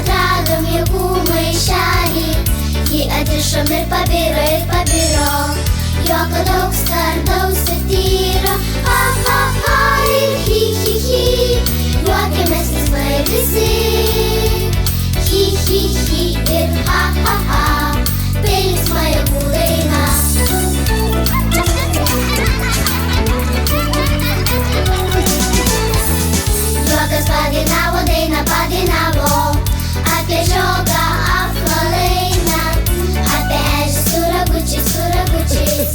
atradom jėgų maišelį, jį atrišom ir pabiro, juoko daug skardaus ir tyro. Ha, ha, ha ir hi, hi, hi, juokiamės linksmai visi. Hi, hi, hi ir ha, ha, ha, tai linksma jėgų daina. Juokas padainavo, dainą padainavo, apie žiogą apvalainą, apie ežį su ragučiais,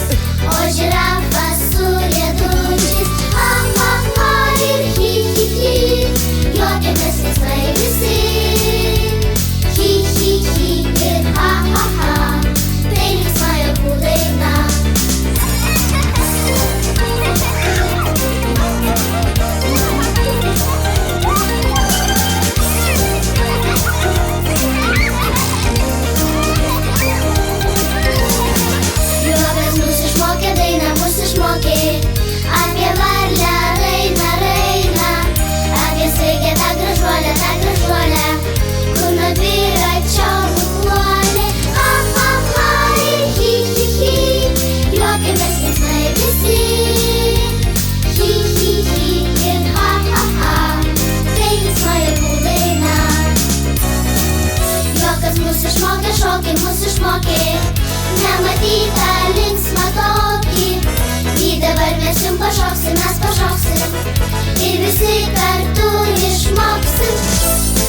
o žirafas su riedučiais. Ha, ha, ha ir hi, hi, hi, juokiamės linksmai visi. Hi, hi, hi ir ha, ha, ha, tai linksma jėgų daina. Apie varlę raina, apie sraigę tą gražuolę, kur nuo dviračio nupuolė. Ha, ha, ha ir hi, hi, hi, juokiamės linksmai visi. Hi, hi, hi ir ha, ha, ha, tai linksma jėgų daina. Juokas mus išmokė, šokiai mus išmokė, nematytą linksmą tokį. Jį dabar mes jums pašoksim, ir visi kartu išmoksim.